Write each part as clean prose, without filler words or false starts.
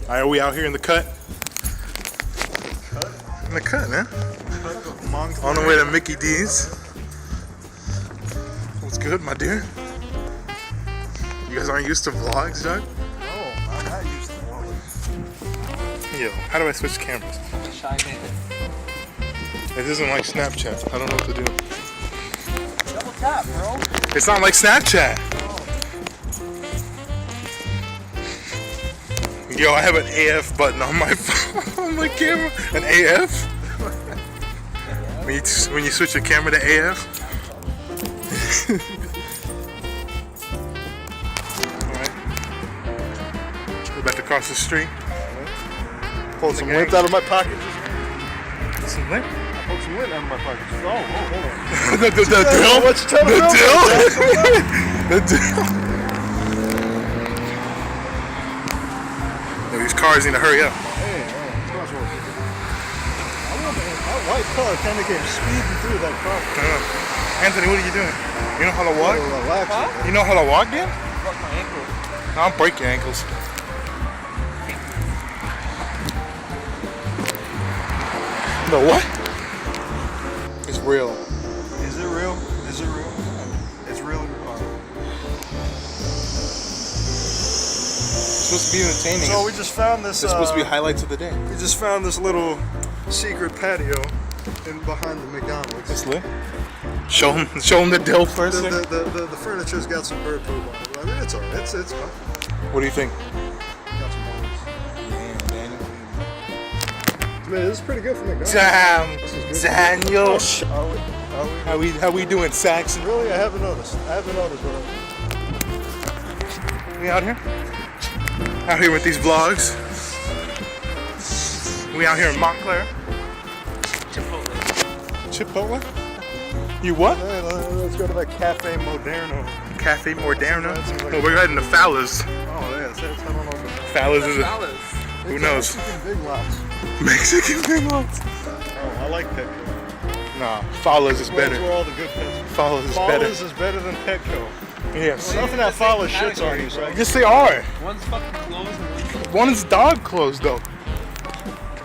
Alright, are we out here in the cut? In the cut, man. On the way to Mickey D's. What's good, my dear? You guys aren't used to vlogs, Doug? No, I'm not used to vlogs. Yo, how do I switch cameras? Shy man. It isn't like Snapchat. I don't know what to do. Double tap, bro. It's not like Snapchat. Yo, I have an AF button on my phone, on my camera. An AF? When you switch your camera to AF? Alright. We're about to cross the street. Pulled some lint out of my pocket. Some lint? I pulled some lint out of my pocket. Oh, hold on. The dill? What you trying to The dill? Yo, these cars need to hurry up. Hey, crosswalk. My white car kind of came speeding through that car. Anthony, what are you doing? You know how to walk? Relax. Huh? You know how to walk, Dan? Broke my ankle. No, I'll break your ankles. The what? It's real. Is it real? Is it real? It's real. It's supposed to be entertaining. So we just found this. It's supposed to be highlights of the day. We just found this little secret patio in behind the McDonald's. It's lit. Show him the dill first. The furniture's got some bird poop on it. I mean, it's alright. It's fine. What do you think? Got some bones. Damn, Daniel. Man, this is pretty good for McDonald's. Damn, Daniel. Are we? How we doing, Saxon? Really? I haven't noticed. Bro. We out here? Out here with these vlogs. We out here in Montclair. Chipotle? You what? Hey, let's go to that Cafe Moderno. Cafe Moderno? Like No, we're heading to Fowler's. Oh, yeah. I don't know. Fowler's is a, Fellas. who knows? Mexican Big Lots. Mexican Big Lots. Oh, I like Petco. Nah, Fowler's is That's better. where all the good pets are. Fowler's is better. Fowler's is better than Petco. Yes. Nothing that Fowler's shits on you, right? Yes, they are. One's fucking clothes and one's One is dog clothes, though.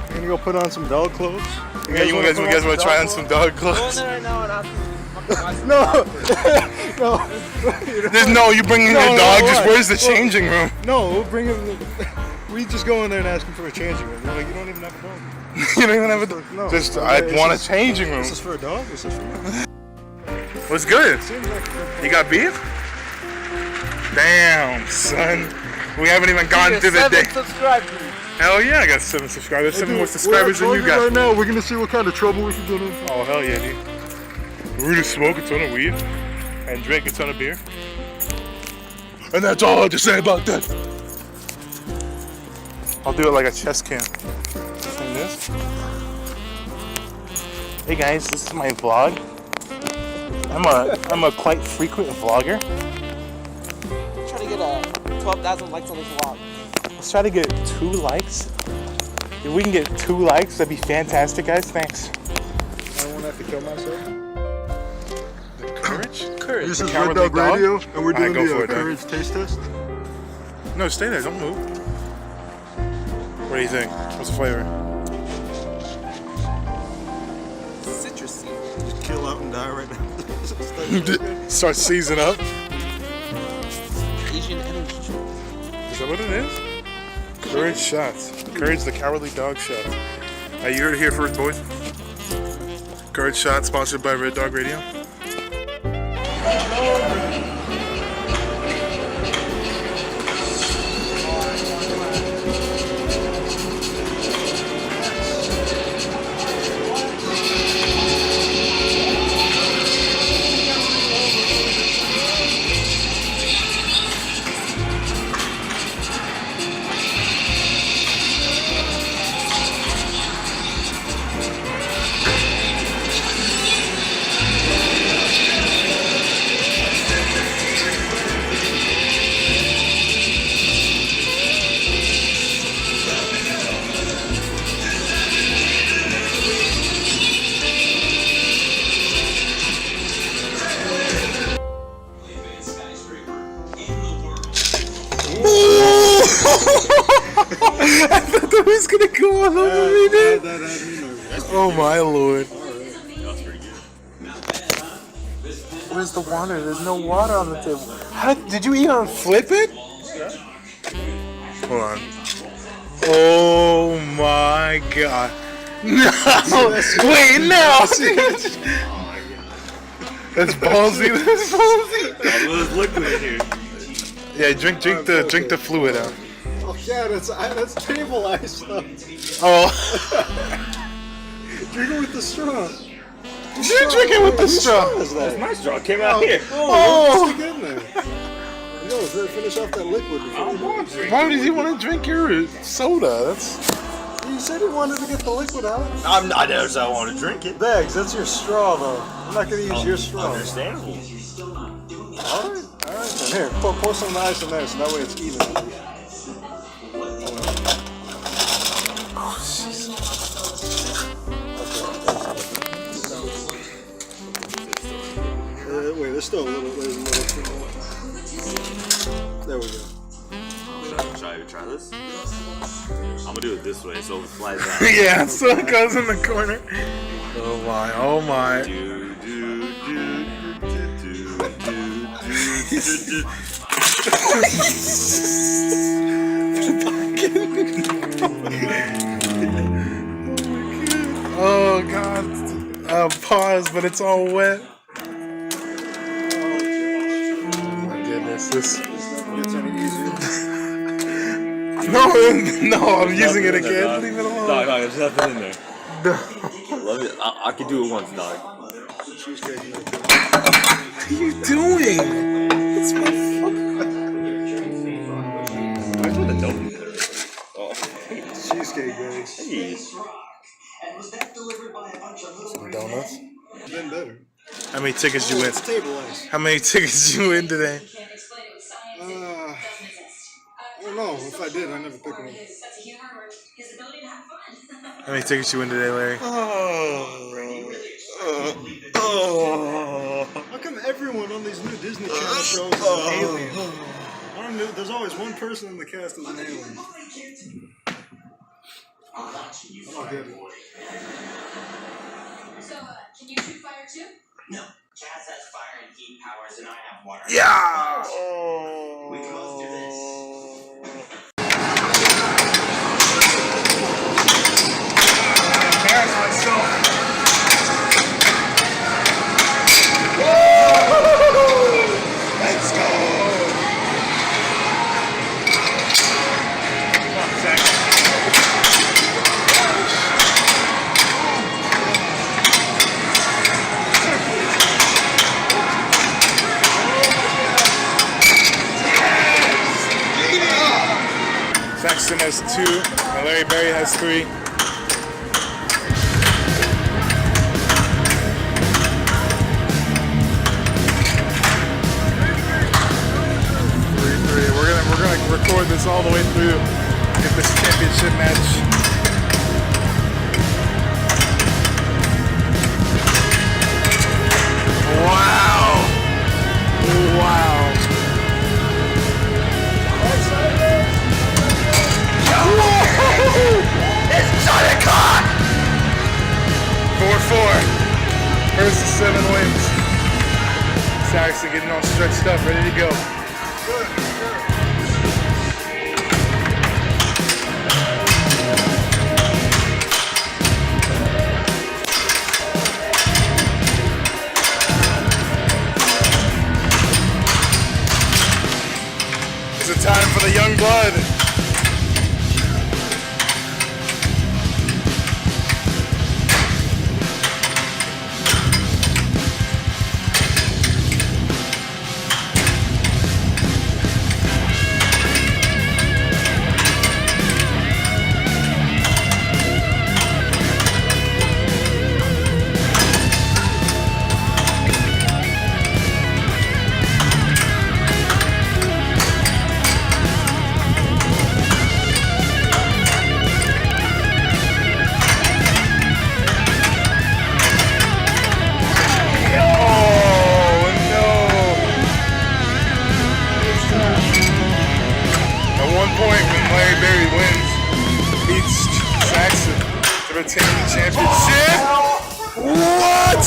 You gonna go put on some dog clothes? You guys want to try on some dog Go in clothes? there right now and ask them to fucking No, no. There's no, you bring in No, your no, dog, just what? where's the Well, changing room? No, we'll bring him. We just go in there and ask him for a changing room. They're like, you don't even have a dog. You don't even have a No. just, Okay, I it's want a just- changing room. This is for a dog? This is for me? What's good? Seems like You got beef? Damn, son. We haven't even gone through the day. Subscribe to me. Hell yeah, I got 7 subscribers. 7 more subscribers than you got. Right now, we're gonna see what kind of trouble we can get in. Oh, hell yeah, dude. We're gonna smoke a ton of weed and drink a ton of beer. And that's all I have to say about that. I'll do it like a chess cam. Like this. Hey guys, this is my vlog. I'm a quite frequent vlogger. I'm trying to get 12,000 likes on this vlog. Let's try to get 2 likes. If we can get 2 likes, that'd be fantastic, guys. Thanks. I don't want to have to kill myself. The courage? Courage. This is Cowardly Red Dog Dog? Radio, and we're doing Alright, go for the it, Doug. courage taste test. No, stay there. Don't move. What do you think? What's the flavor? Citrusy. Just kill out and die right now. Start season up. Asian energy. Is that what it is? Courage shots. Courage the Cowardly Dog shot. You heard it here first, boys. Courage shot sponsored by Red Dog Radio. god, look at me, dude. That had me nervous. Oh my lord. All right. That was pretty good. Where's the water? There's no water on the table. How did you even flip it? Hold on. Oh my god. No! Wait, no! That's ballsy. That's ballsy. There's liquid in here. Yeah, drink the fluid out. Oh yeah, that's table ice stuff. Oh. Drink it with the straw. You drink it with the straw. Is that? My straw came out here. Oh. Stick it in there. No, finish off that liquid before you go. Why does he want to drink your soda? That's. You said he wanted to get the liquid out. I never said I want to drink it. Bags, that's your straw though. I'm not gonna use your straw. Understandable. Alright, then here, pour some ice in there so that way it's even. Wait, there's still a little too much. There we go. Should I even try this? I'm gonna do it this way so it flies out. Yeah, so it goes in the corner. Oh my, oh my. Do, do, do, do, do, do, do, do. Oh god. Pause, but it's all wet. Oh my goodness, this. Gets any easier. No, I'm using it again. Leave it alone. Dog, there's nothing in there. No. Love it. I can do it once, dog. Cheesecake. What are you doing? It's my fucking. Where's the dope? Oh, Cheesecake bags. hey. Some donuts. Been better. How many tickets you win? It's table ice. How many tickets you win today? I don't know. If I did, I never picked one. How many tickets you win today, Larry? How come everyone on these new Disney Channel shows is an alien? I don't know. There's always one person in the cast as an alien. I don't get it. So, can you shoot fire too? No. Chaz has fire and heat powers, and I have water. Yeah! We can both do this. Embarrass myself. Let's go! Come on, Zach. Saxton has 2, and Larry Berry has 3. 3-3. We're gonna record this all the way through. Get this championship match. Wow! Wow! It's Johnny Cock! 4-4. First to 7 wins. Saxon getting all stretched up, ready to go. It's a time for the young blood. Point when Larry Berry wins, beats Saxon to retain the championship. What?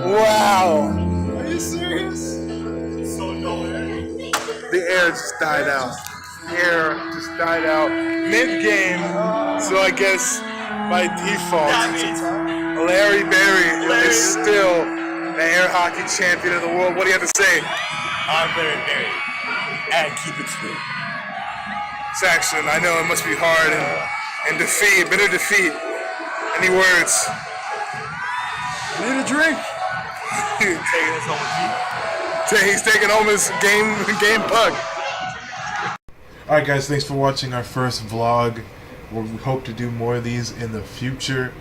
Wow. Are you serious? So no way. The air just died out. The air just died out mid-game. So I guess by default, Larry Berry is still the air hockey champion of the world. What do you have to say? I'm Larry Berry. And keep it true. Saxon, I know it must be hard and defeat, bitter defeat. Any words? I need a drink. Taking us home. He's taking home his game puck. Alright guys, thanks for watching our first vlog. We hope to do more of these in the future.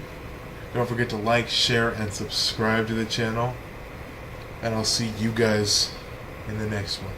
Don't forget to like, share, and subscribe to the channel. And I'll see you guys in the next one.